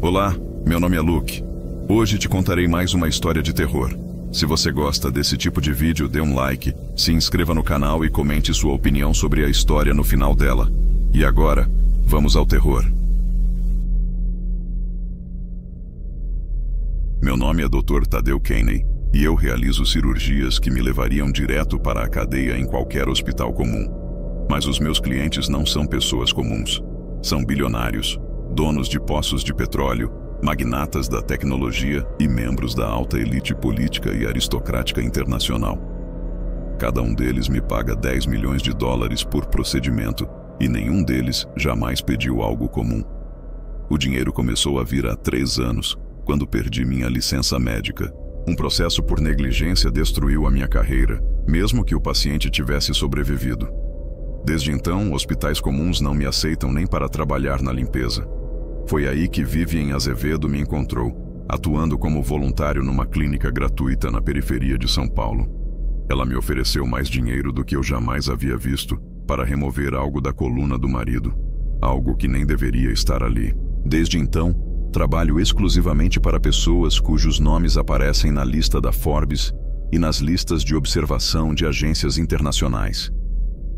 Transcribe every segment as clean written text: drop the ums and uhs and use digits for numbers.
Olá, meu nome é Luke. Hoje te contarei mais uma história de terror. Se você gosta desse tipo de vídeo, dê um like, se inscreva no canal e comente sua opinião sobre a história no final dela. E agora, vamos ao terror. Meu nome é Dr. Tadeu Kenney e eu realizo cirurgias que me levariam direto para a cadeia em qualquer hospital comum. Mas os meus clientes não são pessoas comuns. São bilionários, donos de poços de petróleo, magnatas da tecnologia e membros da alta elite política e aristocrática internacional. Cada um deles me paga 10 milhões de dólares por procedimento e nenhum deles jamais pediu algo comum. O dinheiro começou a vir há 3 anos, quando perdi minha licença médica. Um processo por negligência destruiu a minha carreira, mesmo que o paciente tivesse sobrevivido. Desde então, hospitais comuns não me aceitam nem para trabalhar na limpeza. Foi aí que Vivian Azevedo me encontrou, atuando como voluntário numa clínica gratuita na periferia de São Paulo. Ela me ofereceu mais dinheiro do que eu jamais havia visto para remover algo da coluna do marido, algo que nem deveria estar ali. Desde então, trabalho exclusivamente para pessoas cujos nomes aparecem na lista da Forbes e nas listas de observação de agências internacionais.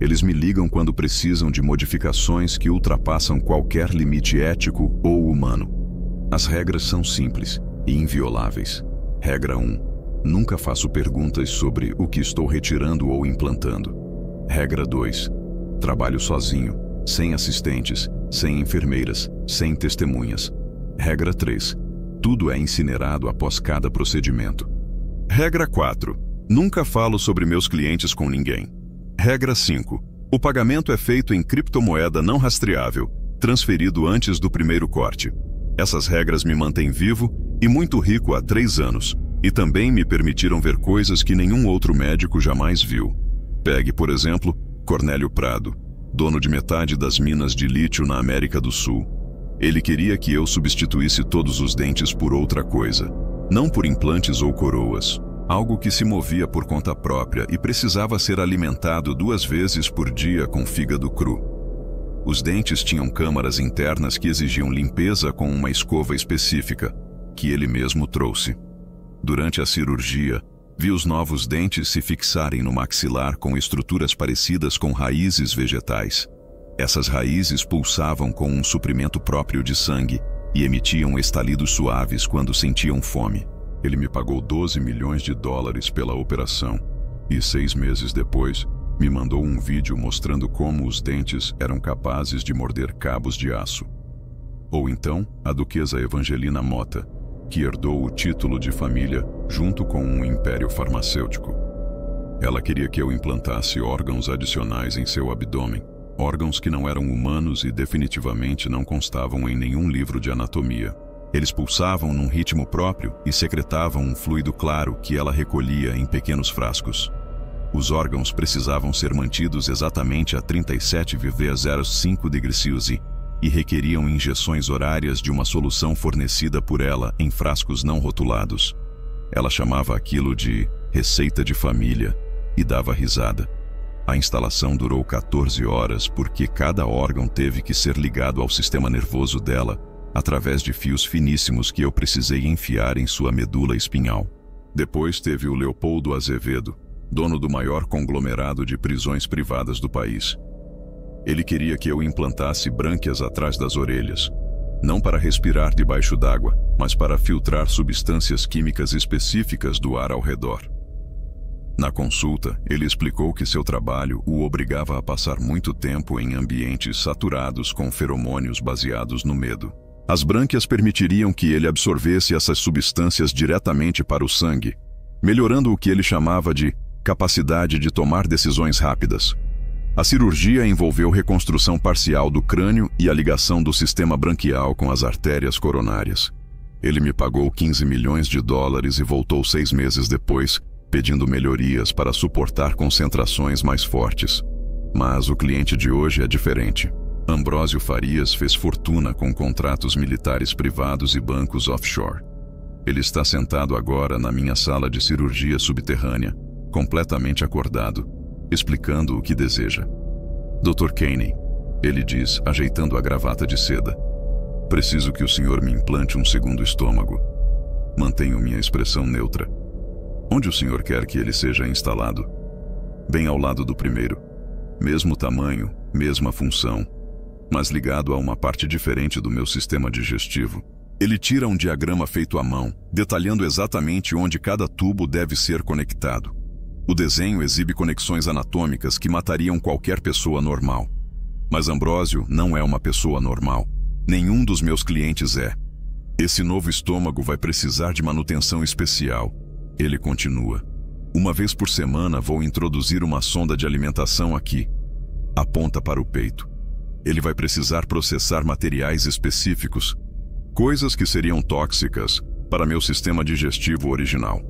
Eles me ligam quando precisam de modificações que ultrapassam qualquer limite ético ou humano. As regras são simples e invioláveis. Regra 1. Nunca faço perguntas sobre o que estou retirando ou implantando. Regra 2. Trabalho sozinho, sem assistentes, sem enfermeiras, sem testemunhas. Regra 3. Tudo é incinerado após cada procedimento. Regra 4. Nunca falo sobre meus clientes com ninguém. Regra 5. O pagamento é feito em criptomoeda não rastreável, transferido antes do primeiro corte. Essas regras me mantêm vivo e muito rico há 3 anos, e também me permitiram ver coisas que nenhum outro médico jamais viu. Pegue, por exemplo, Cornélio Prado, dono de metade das minas de lítio na América do Sul. Ele queria que eu substituísse todos os dentes por outra coisa, não por implantes ou coroas. Algo que se movia por conta própria e precisava ser alimentado 2 vezes por dia com fígado cru. Os dentes tinham câmaras internas que exigiam limpeza com uma escova específica, que ele mesmo trouxe. Durante a cirurgia, vi os novos dentes se fixarem no maxilar com estruturas parecidas com raízes vegetais. Essas raízes pulsavam com um suprimento próprio de sangue e emitiam estalidos suaves quando sentiam fome. Ele me pagou 12 milhões de dólares pela operação e 6 meses depois me mandou um vídeo mostrando como os dentes eram capazes de morder cabos de aço. Ou então, a duquesa Evangelina Mota, que herdou o título de família junto com um império farmacêutico. Ela queria que eu implantasse órgãos adicionais em seu abdômen, órgãos que não eram humanos e definitivamente não constavam em nenhum livro de anatomia. Eles pulsavam num ritmo próprio e secretavam um fluido claro que ela recolhia em pequenos frascos. Os órgãos precisavam ser mantidos exatamente a 37,05 degrees Celsius e requeriam injeções horárias de uma solução fornecida por ela em frascos não rotulados. Ela chamava aquilo de receita de família e dava risada. A instalação durou 14 horas porque cada órgão teve que ser ligado ao sistema nervoso dela através de fios finíssimos que eu precisei enfiar em sua medula espinhal. Depois teve o Leopoldo Azevedo, dono do maior conglomerado de prisões privadas do país. Ele queria que eu implantasse brânquias atrás das orelhas, não para respirar debaixo d'água, mas para filtrar substâncias químicas específicas do ar ao redor. Na consulta, ele explicou que seu trabalho o obrigava a passar muito tempo em ambientes saturados com feromônios baseados no medo. As brânquias permitiriam que ele absorvesse essas substâncias diretamente para o sangue, melhorando o que ele chamava de capacidade de tomar decisões rápidas. A cirurgia envolveu reconstrução parcial do crânio e a ligação do sistema branquial com as artérias coronárias. Ele me pagou 15 milhões de dólares e voltou 6 meses depois, pedindo melhorias para suportar concentrações mais fortes. Mas o cliente de hoje é diferente. Ambrósio Farias fez fortuna com contratos militares privados e bancos offshore. Ele está sentado agora na minha sala de cirurgia subterrânea, completamente acordado, explicando o que deseja. Dr. Kenney, ele diz, ajeitando a gravata de seda. Preciso que o senhor me implante um segundo estômago. Mantenho minha expressão neutra. Onde o senhor quer que ele seja instalado? Bem ao lado do primeiro. Mesmo tamanho, mesma função, mas ligado a uma parte diferente do meu sistema digestivo. Ele tira um diagrama feito à mão, detalhando exatamente onde cada tubo deve ser conectado. O desenho exibe conexões anatômicas que matariam qualquer pessoa normal. Mas Ambrósio não é uma pessoa normal. Nenhum dos meus clientes é. Esse novo estômago vai precisar de manutenção especial. Ele continua. Uma vez por semana vou introduzir uma sonda de alimentação aqui. Aponta para o peito. Ele vai precisar processar materiais específicos, coisas que seriam tóxicas para meu sistema digestivo original.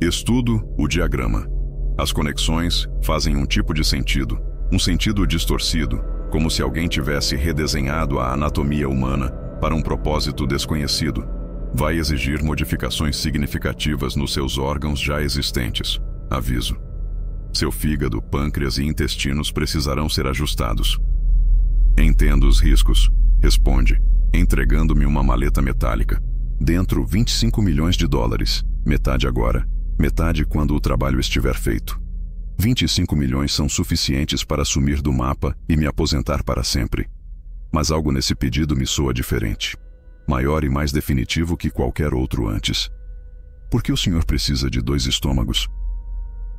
Estudo o diagrama. As conexões fazem um tipo de sentido, um sentido distorcido, como se alguém tivesse redesenhado a anatomia humana para um propósito desconhecido. Vai exigir modificações significativas nos seus órgãos já existentes. Aviso. Seu fígado, pâncreas e intestinos precisarão ser ajustados. Entendo os riscos, responde, entregando-me uma maleta metálica. Dentro, 25 milhões de dólares. Metade agora, metade quando o trabalho estiver feito. 25 milhões são suficientes para sumir do mapa e me aposentar para sempre. Mas algo nesse pedido me soa diferente. Maior e mais definitivo que qualquer outro antes. Por que o senhor precisa de 2 estômagos?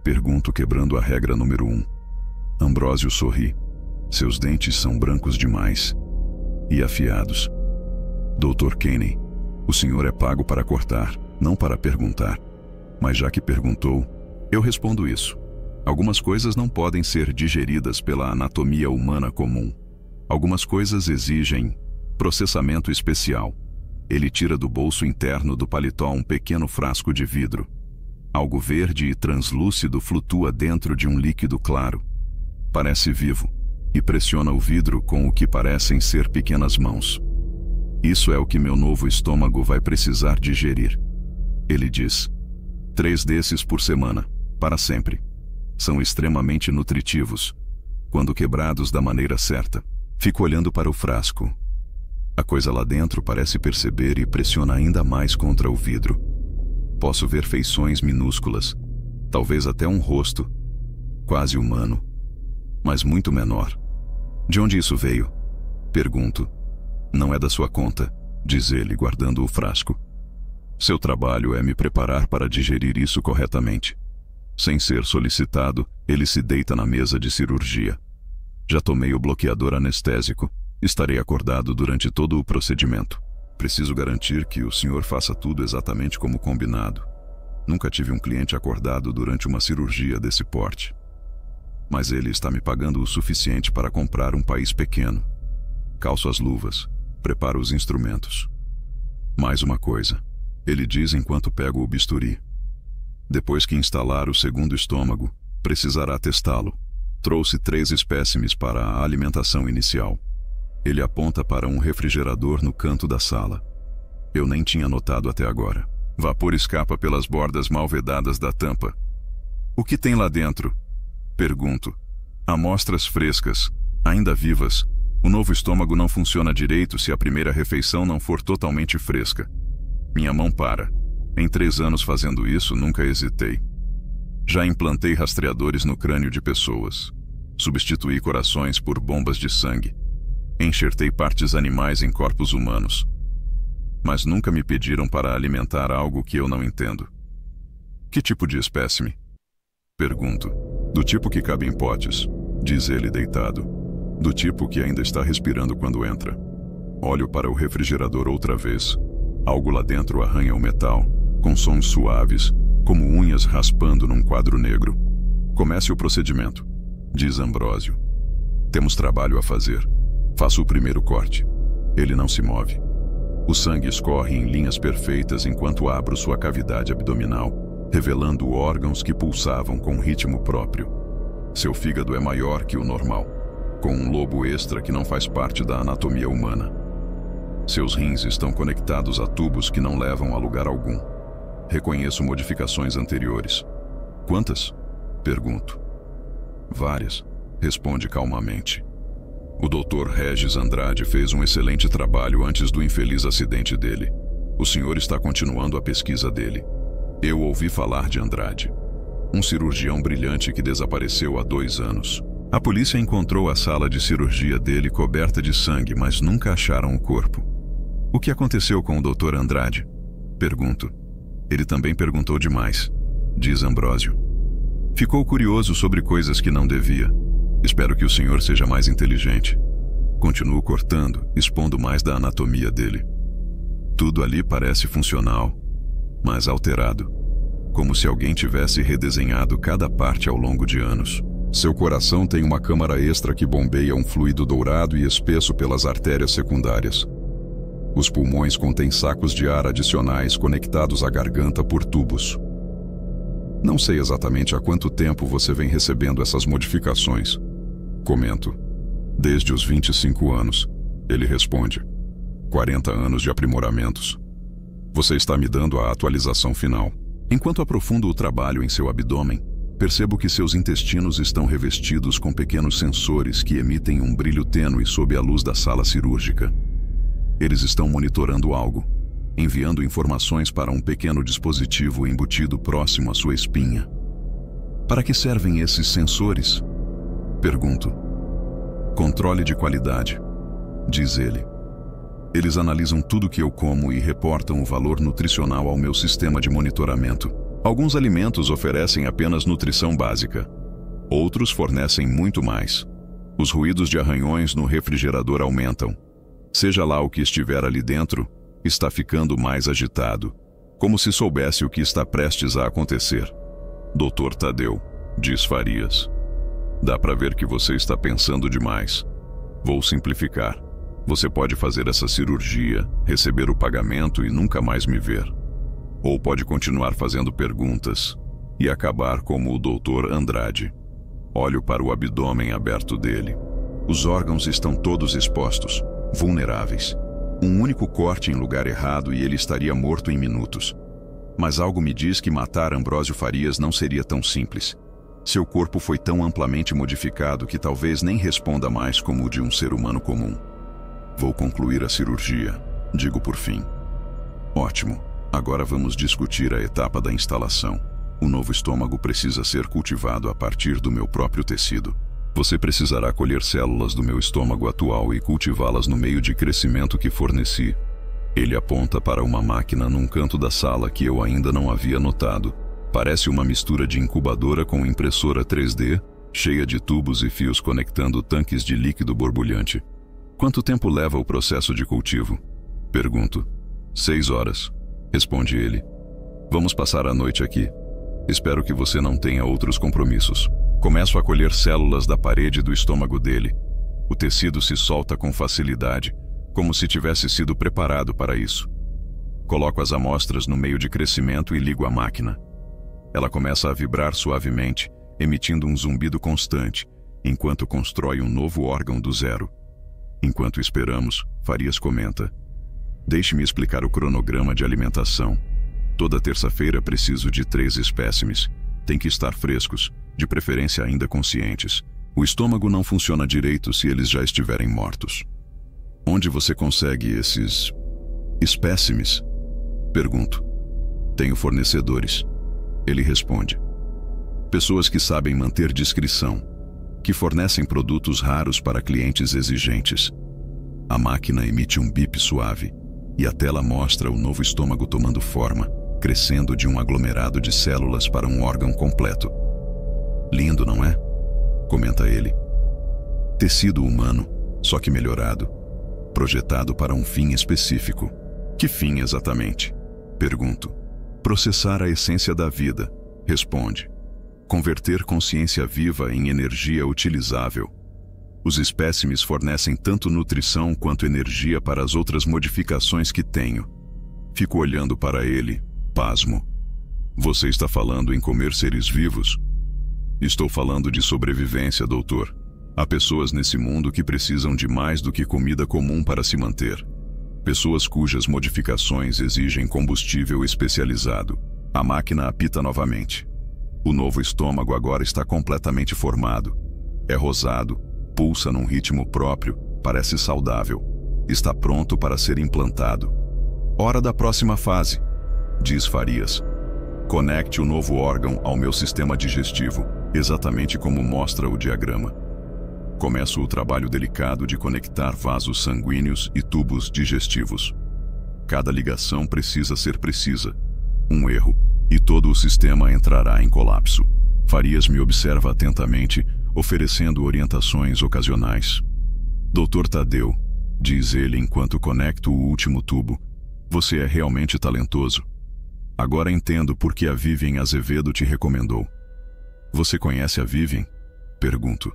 Pergunto, quebrando a regra número 1. Ambrósio sorri. Seus dentes são brancos demais. E afiados. Dr. Kenney, o senhor é pago para cortar, não para perguntar. Mas já que perguntou, eu respondo isso. Algumas coisas não podem ser digeridas pela anatomia humana comum. Algumas coisas exigem processamento especial. Ele tira do bolso interno do paletó um pequeno frasco de vidro. Algo verde e translúcido flutua dentro de um líquido claro. Parece vivo, e pressiona o vidro com o que parecem ser pequenas mãos. Isso é o que meu novo estômago vai precisar digerir. Ele diz. 3 desses por semana, para sempre. São extremamente nutritivos, quando quebrados da maneira certa. Fico olhando para o frasco. A coisa lá dentro parece perceber e pressiona ainda mais contra o vidro. Posso ver feições minúsculas, talvez até um rosto, quase humano, mas muito menor. De onde isso veio? Pergunto. Não é da sua conta, diz ele, guardando o frasco. Seu trabalho é me preparar para digerir isso corretamente. Sem ser solicitado, ele se deita na mesa de cirurgia. Já tomei o bloqueador anestésico. Estarei acordado durante todo o procedimento. Preciso garantir que o senhor faça tudo exatamente como combinado. Nunca tive um cliente acordado durante uma cirurgia desse porte. Mas ele está me pagando o suficiente para comprar um país pequeno. Calço as luvas, preparo os instrumentos. Mais uma coisa, ele diz enquanto pego o bisturi. Depois que instalar o segundo estômago, precisará testá-lo. Trouxe 3 espécimes para a alimentação inicial. Ele aponta para um refrigerador no canto da sala. Eu nem tinha notado até agora. Vapor escapa pelas bordas mal vedadas da tampa. O que tem lá dentro? Pergunto. Amostras frescas, ainda vivas. O novo estômago não funciona direito se a primeira refeição não for totalmente fresca. Minha mão para. Em 3 anos fazendo isso, nunca hesitei. Já implantei rastreadores no crânio de pessoas. Substituí corações por bombas de sangue. Enxertei partes animais em corpos humanos. Mas nunca me pediram para alimentar algo que eu não entendo. Que tipo de espécime? Pergunto. Do tipo que cabe em potes, diz ele deitado. Do tipo que ainda está respirando quando entra. Olho para o refrigerador outra vez. Algo lá dentro arranha o metal, com sons suaves, como unhas raspando num quadro negro. Comece o procedimento, diz Ambrósio. Temos trabalho a fazer. Faço o primeiro corte. Ele não se move. O sangue escorre em linhas perfeitas enquanto abro sua cavidade abdominal, revelando órgãos que pulsavam com ritmo próprio. Seu fígado é maior que o normal, com um lobo extra que não faz parte da anatomia humana. Seus rins estão conectados a tubos que não levam a lugar algum. Reconheço modificações anteriores. Quantas? Pergunto. Várias, responde calmamente. O Dr. Regis Andrade fez um excelente trabalho antes do infeliz acidente dele. O senhor está continuando a pesquisa dele. Eu ouvi falar de Andrade. Um cirurgião brilhante que desapareceu há 2 anos. A polícia encontrou a sala de cirurgia dele coberta de sangue, mas nunca acharam o corpo. O que aconteceu com o Dr. Andrade? Pergunto. Ele também perguntou demais, diz Ambrósio. Ficou curioso sobre coisas que não devia. Espero que o senhor seja mais inteligente. Continuo cortando, expondo mais da anatomia dele. Tudo ali parece funcional, mas alterado, como se alguém tivesse redesenhado cada parte ao longo de anos. Seu coração tem uma câmara extra que bombeia um fluido dourado e espesso pelas artérias secundárias. Os pulmões contêm sacos de ar adicionais conectados à garganta por tubos. Não sei exatamente há quanto tempo você vem recebendo essas modificações. Comento. Desde os 25 anos, ele responde. 40 anos de aprimoramentos. Você está me dando a atualização final. Enquanto aprofundo o trabalho em seu abdômen, percebo que seus intestinos estão revestidos com pequenos sensores que emitem um brilho tênue sob a luz da sala cirúrgica. Eles estão monitorando algo, enviando informações para um pequeno dispositivo embutido próximo à sua espinha. Para que servem esses sensores? Pergunto. Controle de qualidade, diz ele. Eles analisam tudo que eu como e reportam o valor nutricional ao meu sistema de monitoramento. Alguns alimentos oferecem apenas nutrição básica. Outros fornecem muito mais. Os ruídos de arranhões no refrigerador aumentam. Seja lá o que estiver ali dentro, está ficando mais agitado, como se soubesse o que está prestes a acontecer. Dr. Tadeu, diz Farias. Dá para ver que você está pensando demais. Vou simplificar. Você pode fazer essa cirurgia, receber o pagamento e nunca mais me ver. Ou pode continuar fazendo perguntas e acabar como o Dr. Andrade. Olho para o abdômen aberto dele. Os órgãos estão todos expostos, vulneráveis. Um único corte em lugar errado e ele estaria morto em minutos. Mas algo me diz que matar Ambrósio Farias não seria tão simples. Seu corpo foi tão amplamente modificado que talvez nem responda mais como o de um ser humano comum. Vou concluir a cirurgia, digo por fim. Ótimo, agora vamos discutir a etapa da instalação. O novo estômago precisa ser cultivado a partir do meu próprio tecido. Você precisará colher células do meu estômago atual e cultivá-las no meio de crescimento que forneci. Ele aponta para uma máquina num canto da sala que eu ainda não havia notado. Parece uma mistura de incubadora com impressora 3D, cheia de tubos e fios conectando tanques de líquido borbulhante. Quanto tempo leva o processo de cultivo? Pergunto. 6 horas, responde ele. Vamos passar a noite aqui. Espero que você não tenha outros compromissos. Começo a colher células da parede do estômago dele. O tecido se solta com facilidade, como se tivesse sido preparado para isso. Coloco as amostras no meio de crescimento e ligo a máquina. Ela começa a vibrar suavemente, emitindo um zumbido constante, enquanto constrói um novo órgão do zero. Enquanto esperamos, Farias comenta. Deixe-me explicar o cronograma de alimentação. Toda terça-feira preciso de 3 espécimes. Tem que estar frescos, de preferência ainda conscientes. O estômago não funciona direito se eles já estiverem mortos. Onde você consegue esses espécimes? Pergunto. Tenho fornecedores. Ele responde. Pessoas que sabem manter discrição, que fornecem produtos raros para clientes exigentes. A máquina emite um bip suave e a tela mostra o novo estômago tomando forma, crescendo de um aglomerado de células para um órgão completo. Lindo, não é? Comenta ele. Tecido humano, só que melhorado, projetado para um fim específico. Que fim exatamente? Pergunto. Processar a essência da vida, responde. Converter consciência viva em energia utilizável. Os espécimes fornecem tanto nutrição quanto energia para as outras modificações que tenho. Fico olhando para ele, pasmo. Você está falando em comer seres vivos? Estou falando de sobrevivência, doutor. Há pessoas nesse mundo que precisam de mais do que comida comum para se manter. Pessoas cujas modificações exigem combustível especializado. A máquina apita novamente. O novo estômago agora está completamente formado. É rosado, Pulsa num ritmo próprio, parece saudável. Está pronto para ser implantado. Hora da próxima fase, diz Farias. Conecte o novo órgão ao meu sistema digestivo, exatamente como mostra o diagrama. Começo o trabalho delicado de conectar vasos sanguíneos e tubos digestivos. Cada ligação precisa ser precisa. Um erro, e todo o sistema entrará em colapso. Farias me observa atentamente, oferecendo orientações ocasionais. Dr. Tadeu, diz ele enquanto conecto o último tubo, você é realmente talentoso. Agora entendo por que a Vivian Azevedo te recomendou. Você conhece a Vivian? Pergunto.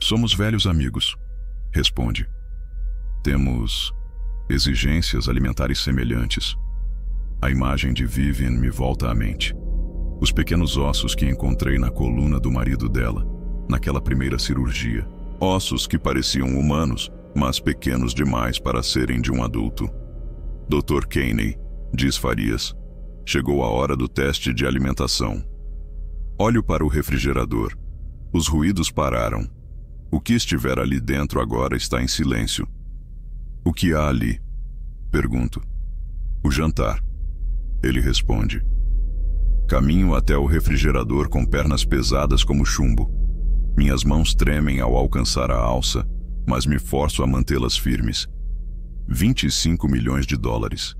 Somos velhos amigos, responde. Temos exigências alimentares semelhantes. A imagem de Vivian me volta à mente. Os pequenos ossos que encontrei na coluna do marido dela, naquela primeira cirurgia. Ossos que pareciam humanos, mas pequenos demais para serem de um adulto. Dr. Caney, diz Farias, chegou a hora do teste de alimentação. Olho para o refrigerador. Os ruídos pararam. O que estiver ali dentro agora está em silêncio. O que há ali? Pergunto. O jantar. Ele responde. Caminho até o refrigerador com pernas pesadas como chumbo. Minhas mãos tremem ao alcançar a alça, mas me forço a mantê-las firmes. 25 milhões de dólares.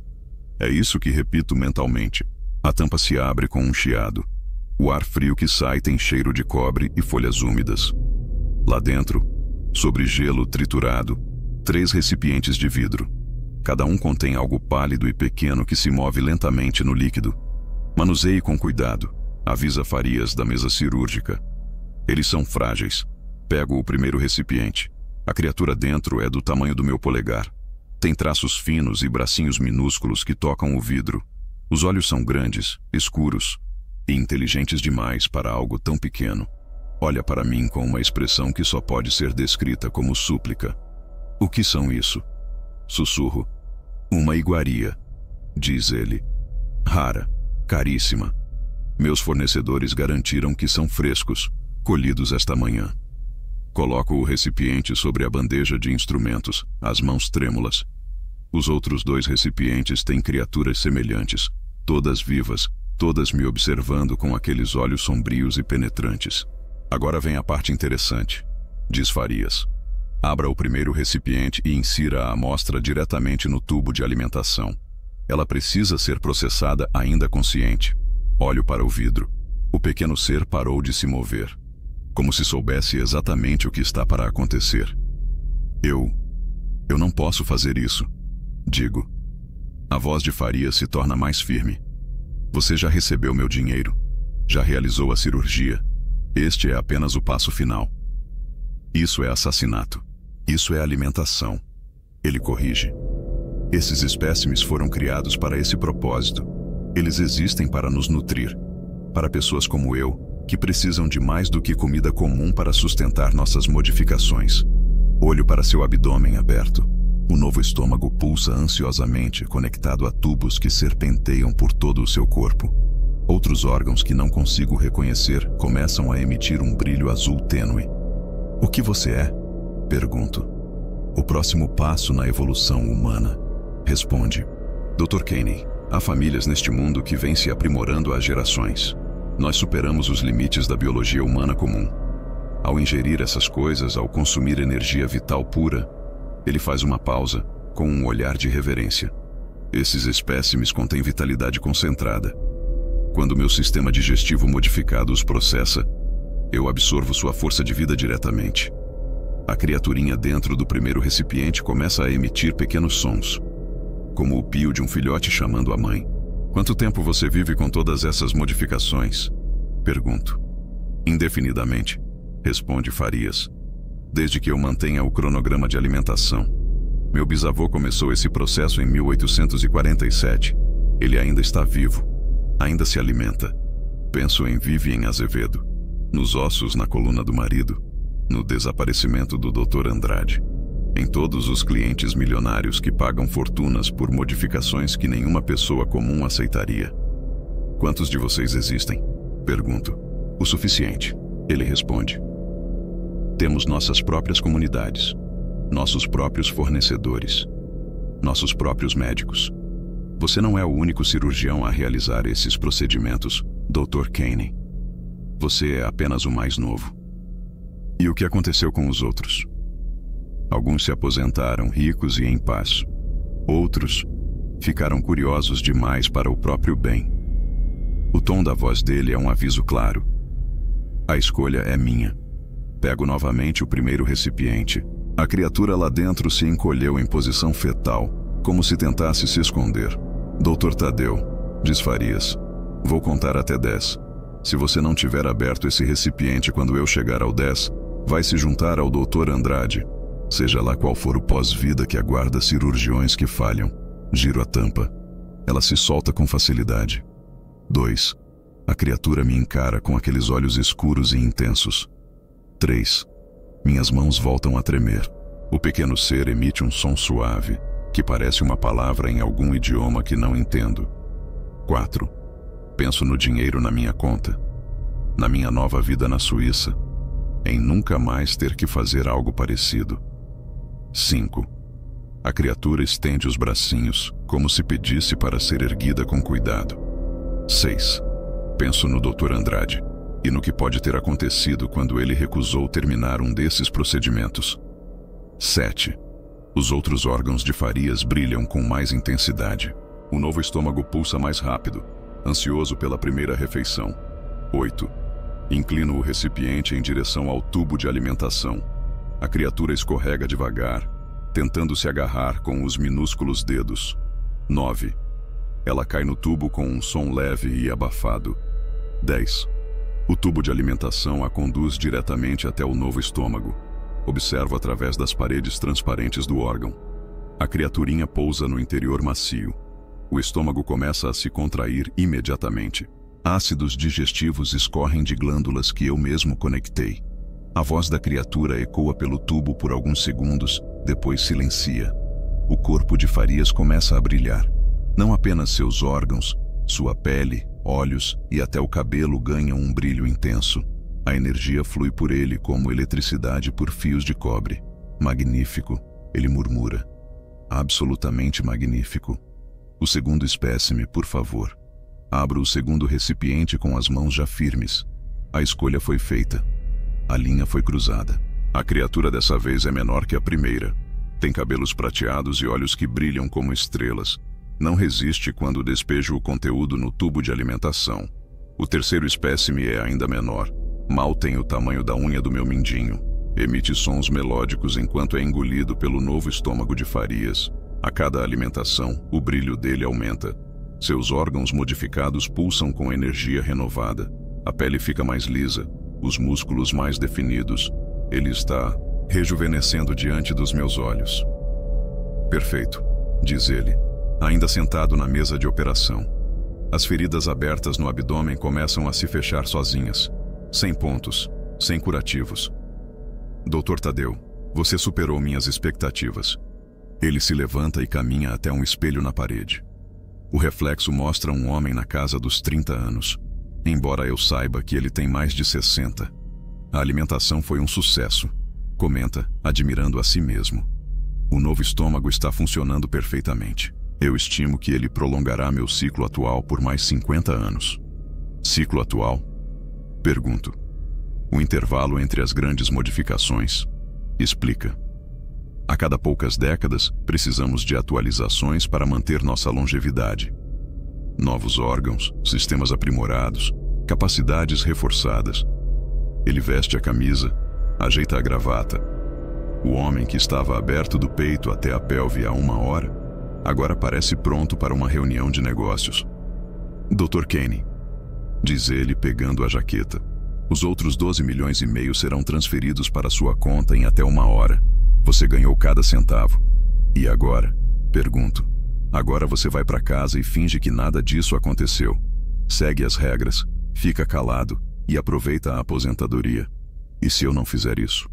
É isso que repito mentalmente. A tampa se abre com um chiado. O ar frio que sai tem cheiro de cobre e folhas úmidas. Lá dentro, sobre gelo triturado, 3 recipientes de vidro. Cada um contém algo pálido e pequeno que se move lentamente no líquido. Manuseie com cuidado, avisa Farias da mesa cirúrgica. Eles são frágeis. Pego o primeiro recipiente. A criatura dentro é do tamanho do meu polegar. Tem traços finos e bracinhos minúsculos que tocam o vidro. Os olhos são grandes, escuros e inteligentes demais para algo tão pequeno. Olha para mim com uma expressão que só pode ser descrita como súplica. O que são isso? Sussurro. Uma iguaria, diz ele. Rara, caríssima. Meus fornecedores garantiram que são frescos, colhidos esta manhã. Coloco o recipiente sobre a bandeja de instrumentos, as mãos trêmulas. Os outros 2 recipientes têm criaturas semelhantes, todas vivas, todas me observando com aqueles olhos sombrios e penetrantes. Agora vem a parte interessante, diz Farias. Abra o primeiro recipiente e insira a amostra diretamente no tubo de alimentação. Ela precisa ser processada ainda consciente. Olho para o vidro. O pequeno ser parou de se mover, como se soubesse exatamente o que está para acontecer. Eu não posso fazer isso, digo. A voz de Farias se torna mais firme. Você já recebeu meu dinheiro. Já realizou a cirurgia. Este é apenas o passo final. Isso é assassinato. Isso é alimentação. Ele corrige. Esses espécimes foram criados para esse propósito. Eles existem para nos nutrir. Para pessoas como eu, que precisam de mais do que comida comum para sustentar nossas modificações. Olho para seu abdômen aberto. O novo estômago pulsa ansiosamente, conectado a tubos que serpenteiam por todo o seu corpo. Outros órgãos que não consigo reconhecer começam a emitir um brilho azul tênue. O que você é? Pergunto. O próximo passo na evolução humana, responde. Dr. Caney, há famílias neste mundo que vêm se aprimorando há gerações. Nós superamos os limites da biologia humana comum. Ao ingerir essas coisas, ao consumir energia vital pura, ele faz uma pausa, com um olhar de reverência. Esses espécimes contêm vitalidade concentrada. Quando meu sistema digestivo modificado os processa, eu absorvo sua força de vida diretamente. A criaturinha dentro do primeiro recipiente começa a emitir pequenos sons, como o pio de um filhote chamando a mãe. Quanto tempo você vive com todas essas modificações? Pergunto. Indefinidamente, responde Farias. Desde que eu mantenha o cronograma de alimentação. Meu bisavô começou esse processo em 1847. Ele ainda está vivo. Ainda se alimenta. Penso em Vivian Azevedo. Nos ossos na coluna do marido. No desaparecimento do Dr. Andrade. Em todos os clientes milionários que pagam fortunas por modificações que nenhuma pessoa comum aceitaria. Quantos de vocês existem? Pergunto. O suficiente, ele responde. Temos nossas próprias comunidades, nossos próprios fornecedores, nossos próprios médicos. Você não é o único cirurgião a realizar esses procedimentos, Dr. Kane. Você é apenas o mais novo. E o que aconteceu com os outros? Alguns se aposentaram ricos e em paz. Outros ficaram curiosos demais para o próprio bem. O tom da voz dele é um aviso claro. A escolha é minha. Pego novamente o primeiro recipiente. A criatura lá dentro se encolheu em posição fetal, como se tentasse se esconder. Dr. Tadeu, diz Farias, vou contar até 10. Se você não tiver aberto esse recipiente quando eu chegar ao 10, vai se juntar ao Dr. Andrade. Seja lá qual for o pós-vida que aguarda cirurgiões que falham. Giro a tampa. Ela se solta com facilidade. 2. A criatura me encara com aqueles olhos escuros e intensos. 3. Minhas mãos voltam a tremer. O pequeno ser emite um som suave, que parece uma palavra em algum idioma que não entendo. 4. Penso no dinheiro na minha conta, na minha nova vida na Suíça, em nunca mais ter que fazer algo parecido. 5. A criatura estende os bracinhos, como se pedisse para ser erguida com cuidado. 6. Penso no Dr. Andrade e no que pode ter acontecido quando ele recusou terminar um desses procedimentos. 7. Os outros órgãos de Farias brilham com mais intensidade. O novo estômago pulsa mais rápido, ansioso pela primeira refeição. 8. Inclino o recipiente em direção ao tubo de alimentação. A criatura escorrega devagar, tentando se agarrar com os minúsculos dedos. 9. Ela cai no tubo com um som leve e abafado. 10. O tubo de alimentação a conduz diretamente até o novo estômago. Observo através das paredes transparentes do órgão. A criaturinha pousa no interior macio. O estômago começa a se contrair imediatamente. Ácidos digestivos escorrem de glândulas que eu mesmo conectei. A voz da criatura ecoa pelo tubo por alguns segundos, depois silencia. O corpo de Farias começa a brilhar. Não apenas seus órgãos, sua pele, olhos e até o cabelo ganham um brilho intenso. A energia flui por ele como eletricidade por fios de cobre. Magnífico, ele murmura. Absolutamente magnífico. O segundo espécime, por favor. Abro o segundo recipiente com as mãos já firmes. A escolha foi feita. A linha foi cruzada. A criatura dessa vez é menor que a primeira. Tem cabelos prateados e olhos que brilham como estrelas. Não resiste quando despejo o conteúdo no tubo de alimentação. O terceiro espécime é ainda menor. Mal tem o tamanho da unha do meu mindinho. Emite sons melódicos enquanto é engolido pelo novo estômago de Farias. A cada alimentação, o brilho dele aumenta. Seus órgãos modificados pulsam com energia renovada. A pele fica mais lisa, os músculos mais definidos. Ele está rejuvenescendo diante dos meus olhos. Perfeito, diz ele, ainda sentado na mesa de operação. As feridas abertas no abdômen começam a se fechar sozinhas. Sem pontos, sem curativos. Dr. Tadeu, você superou minhas expectativas. Ele se levanta e caminha até um espelho na parede. O reflexo mostra um homem na casa dos 30 anos, embora eu saiba que ele tem mais de 60. A alimentação foi um sucesso, comenta, admirando a si mesmo. O novo estômago está funcionando perfeitamente. Eu estimo que ele prolongará meu ciclo atual por mais 50 anos. Ciclo atual? Pergunto. O intervalo entre as grandes modificações. Explica. A cada poucas décadas, precisamos de atualizações para manter nossa longevidade. Novos órgãos, sistemas aprimorados, capacidades reforçadas. Ele veste a camisa, ajeita a gravata. O homem que estava aberto do peito até a pelve há 1 hora, agora parece pronto para uma reunião de negócios. Dr. Kane, diz ele pegando a jaqueta. Os outros 12,5 milhões serão transferidos para sua conta em até 1 hora. Você ganhou cada centavo. E agora? Pergunto. Agora você vai para casa e finge que nada disso aconteceu. Segue as regras, fica calado e aproveita a aposentadoria. E se eu não fizer isso?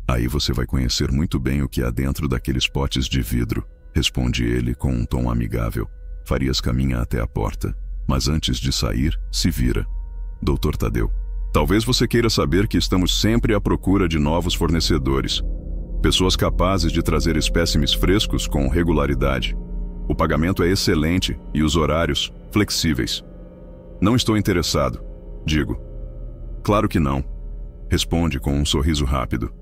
Aí você vai conhecer muito bem o que há dentro daqueles potes de vidro, responde ele com um tom amigável. Farias caminha até a porta, mas antes de sair, se vira. Dr. Tadeu, Talvez você queira saber que estamos sempre à procura de novos fornecedores. Pessoas capazes de trazer espécimes frescos com regularidade. O pagamento é excelente e os horários flexíveis. Não estou interessado, digo. Claro que não, responde com um sorriso rápido.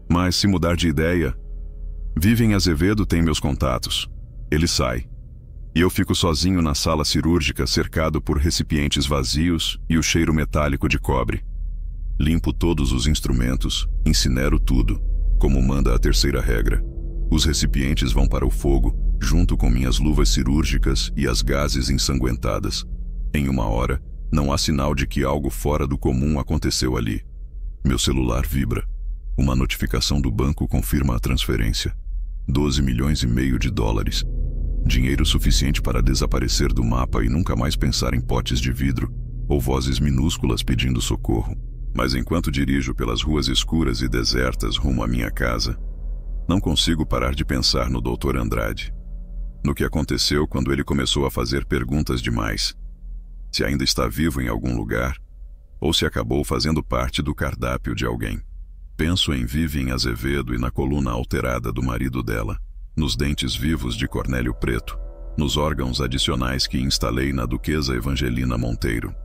Mas se mudar de ideia, Vivian Azevedo tem meus contatos. Ele sai. E eu fico sozinho na sala cirúrgica, cercado por recipientes vazios e o cheiro metálico de cobre. Limpo todos os instrumentos, incinero tudo, como manda a terceira regra. Os recipientes vão para o fogo, junto com minhas luvas cirúrgicas e as gases ensanguentadas. Em 1 hora, não há sinal de que algo fora do comum aconteceu ali. Meu celular vibra. Uma notificação do banco confirma a transferência. 12,5 milhões de dólares. Dinheiro suficiente para desaparecer do mapa e nunca mais pensar em potes de vidro ou vozes minúsculas pedindo socorro. Mas enquanto dirijo pelas ruas escuras e desertas rumo à minha casa, não consigo parar de pensar no Dr. Andrade. No que aconteceu quando ele começou a fazer perguntas demais. Se ainda está vivo em algum lugar, ou se acabou fazendo parte do cardápio de alguém. Penso em Vivian Azevedo e na coluna alterada do marido dela, nos dentes vivos de Cornélio Preto, nos órgãos adicionais que instalei na Duquesa Evangelina Monteiro,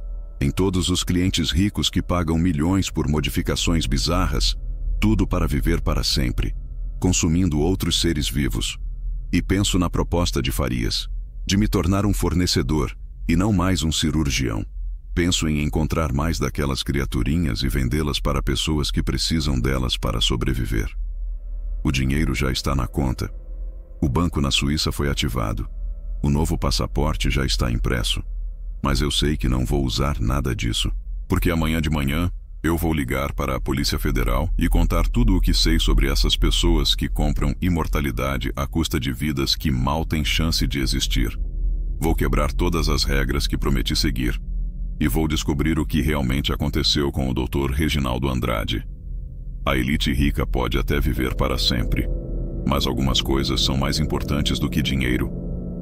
em todos os clientes ricos que pagam milhões por modificações bizarras, tudo para viver para sempre, consumindo outros seres vivos. E penso na proposta de Farias, de me tornar um fornecedor e não mais um cirurgião. Penso em encontrar mais daquelas criaturinhas e vendê-las para pessoas que precisam delas para sobreviver. O dinheiro já está na conta. O banco na Suíça foi ativado. O novo passaporte já está impresso. Mas eu sei que não vou usar nada disso, porque amanhã de manhã eu vou ligar para a Polícia Federal e contar tudo o que sei sobre essas pessoas que compram imortalidade à custa de vidas que mal têm chance de existir. Vou quebrar todas as regras que prometi seguir. E vou descobrir o que realmente aconteceu com o Dr. Reginaldo Andrade. A elite rica pode até viver para sempre, mas algumas coisas são mais importantes do que dinheiro,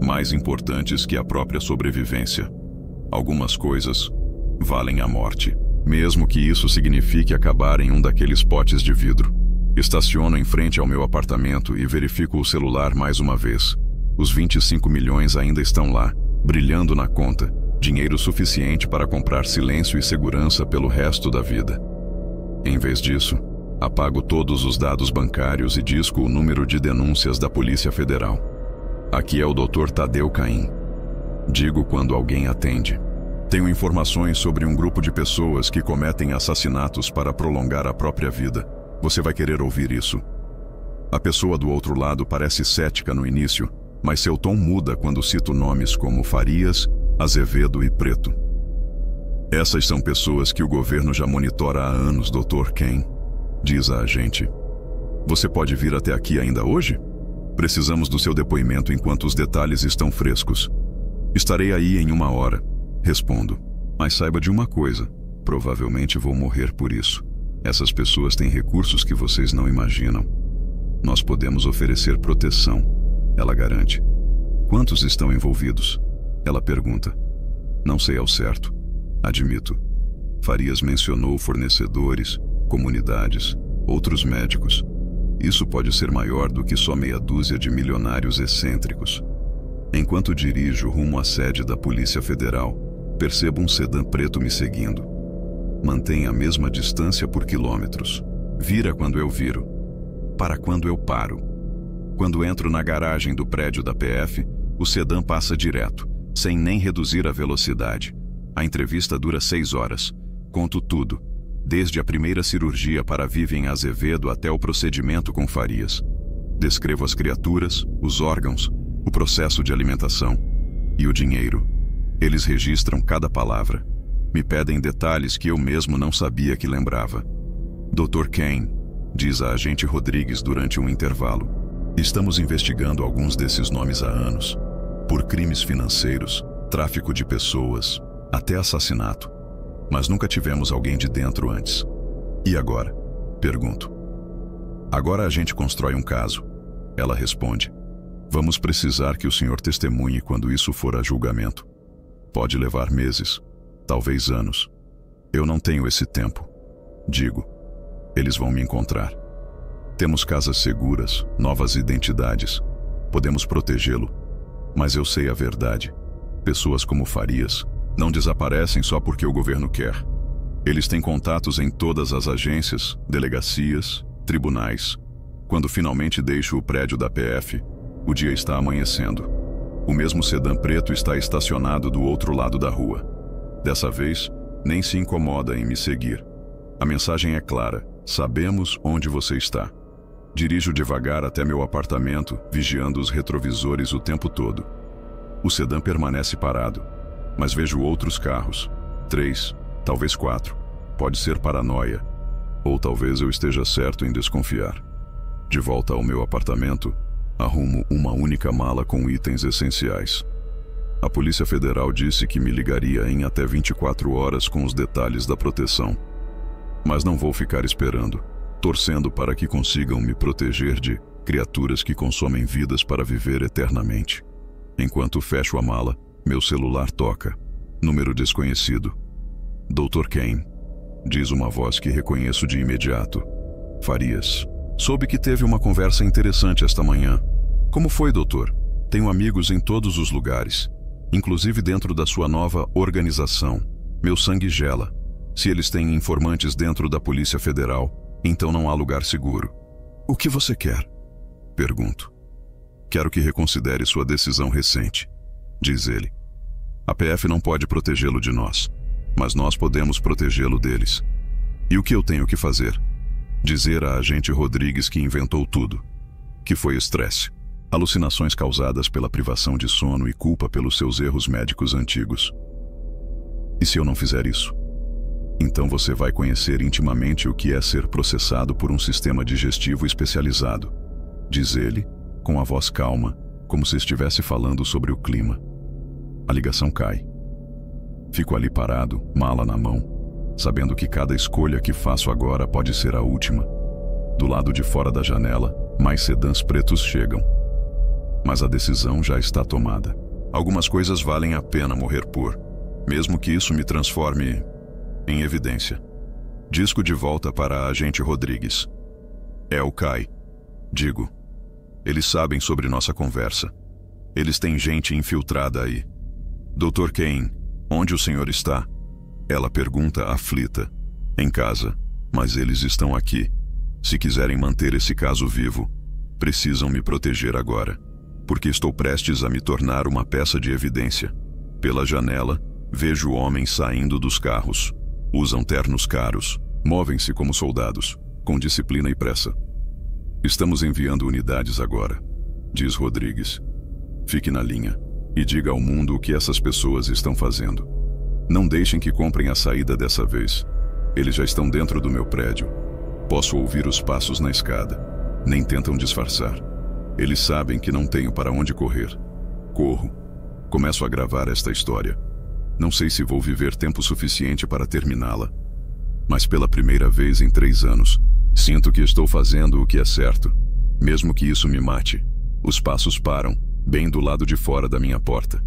mais importantes que a própria sobrevivência. Algumas coisas valem a morte, mesmo que isso signifique acabar em um daqueles potes de vidro. Estaciono em frente ao meu apartamento e verifico o celular mais uma vez. Os 25 milhões ainda estão lá, brilhando na conta. Dinheiro suficiente para comprar silêncio e segurança pelo resto da vida. Em vez disso, apago todos os dados bancários e disco o número de denúncias da Polícia Federal. Aqui é o Dr. Tadeu Caim. Digo quando alguém atende. Tenho informações sobre um grupo de pessoas que cometem assassinatos para prolongar a própria vida. Você vai querer ouvir isso. A pessoa do outro lado parece cética no início, mas seu tom muda quando cito nomes como Farias, Azevedo e Preto. Essas são pessoas que o governo já monitora há anos, Dr. Ken, diz a agente. Você pode vir até aqui ainda hoje? Precisamos do seu depoimento enquanto os detalhes estão frescos. Estarei aí em 1 hora, respondo. Mas saiba de uma coisa, provavelmente vou morrer por isso. Essas pessoas têm recursos que vocês não imaginam. Nós podemos oferecer proteção, ela garante. Quantos estão envolvidos? Ela pergunta. Não sei ao certo. Admito. Farias mencionou fornecedores, comunidades, outros médicos. Isso pode ser maior do que só meia dúzia de milionários excêntricos. Enquanto dirijo rumo à sede da Polícia Federal, percebo um sedã preto me seguindo. Mantém a mesma distância por quilômetros. Vira quando eu viro. Para quando eu paro. Quando entro na garagem do prédio da PF, o sedã passa direto, sem nem reduzir a velocidade. A entrevista dura 6 horas. Conto tudo, desde a primeira cirurgia para Vivian Azevedo até o procedimento com Farias. Descrevo as criaturas, os órgãos, o processo de alimentação e o dinheiro. Eles registram cada palavra. Me pedem detalhes que eu mesmo não sabia que lembrava. Dr. Ken, diz a agente Rodrigues durante um intervalo. Estamos investigando alguns desses nomes há anos. Por crimes financeiros, tráfico de pessoas, até assassinato. Mas nunca tivemos alguém de dentro antes. E agora? Pergunto. Agora a gente constrói um caso. Ela responde. Vamos precisar que o senhor testemunhe quando isso for a julgamento. Pode levar meses, talvez anos. Eu não tenho esse tempo. Digo. Eles vão me encontrar. Temos casas seguras, novas identidades. Podemos protegê-lo. Mas eu sei a verdade. Pessoas como Farias não desaparecem só porque o governo quer. Eles têm contatos em todas as agências, delegacias, tribunais. Quando finalmente deixo o prédio da PF, o dia está amanhecendo. O mesmo sedã preto está estacionado do outro lado da rua. Dessa vez, nem se incomoda em me seguir. A mensagem é clara: sabemos onde você está. Dirijo devagar até meu apartamento, vigiando os retrovisores o tempo todo. O sedã permanece parado, mas vejo outros carros. 3, talvez 4. Pode ser paranoia, ou talvez eu esteja certo em desconfiar. De volta ao meu apartamento, arrumo uma única mala com itens essenciais. A Polícia Federal disse que me ligaria em até 24 horas com os detalhes da proteção. Mas não vou ficar esperando, torcendo para que consigam me proteger de criaturas que consomem vidas para viver eternamente. Enquanto fecho a mala, meu celular toca. Número desconhecido. Dr. Kane, diz uma voz que reconheço de imediato. Farias. Soube que teve uma conversa interessante esta manhã. Como foi, doutor? Tenho amigos em todos os lugares, inclusive dentro da sua nova organização. Meu sangue gela. Se eles têm informantes dentro da Polícia Federal, então não há lugar seguro. O que você quer? Pergunto. Quero que reconsidere sua decisão recente, diz ele. A PF não pode protegê-lo de nós, mas nós podemos protegê-lo deles. E o que eu tenho que fazer? Dizer a agente Rodrigues que inventou tudo, que foi estresse, alucinações causadas pela privação de sono e culpa pelos seus erros médicos antigos. E se eu não fizer isso? Então você vai conhecer intimamente o que é ser processado por um sistema digestivo especializado, diz ele, com a voz calma, como se estivesse falando sobre o clima. A ligação cai. Fico ali parado, mala na mão, sabendo que cada escolha que faço agora pode ser a última. Do lado de fora da janela, mais sedãs pretos chegam. Mas a decisão já está tomada. Algumas coisas valem a pena morrer por, mesmo que isso me transforme em evidência. Disco de volta para a agente Rodrigues. É o Kai. Digo. Eles sabem sobre nossa conversa. Eles têm gente infiltrada aí. Dr. Kane, onde o senhor está? Ela pergunta aflita. Em casa, mas eles estão aqui. Se quiserem manter esse caso vivo, precisam me proteger agora, porque estou prestes a me tornar uma peça de evidência. Pela janela, vejo homens saindo dos carros. Usam ternos caros, movem-se como soldados, com disciplina e pressa. Estamos enviando unidades agora, diz Rodrigues. Fique na linha e diga ao mundo o que essas pessoas estão fazendo. Não deixem que comprem a saída dessa vez. Eles já estão dentro do meu prédio. Posso ouvir os passos na escada. Nem tentam disfarçar. Eles sabem que não tenho para onde correr. Corro. Começo a gravar esta história. Não sei se vou viver tempo suficiente para terminá-la. Mas pela primeira vez em 3 anos, sinto que estou fazendo o que é certo. Mesmo que isso me mate. Os passos param, bem do lado de fora da minha porta.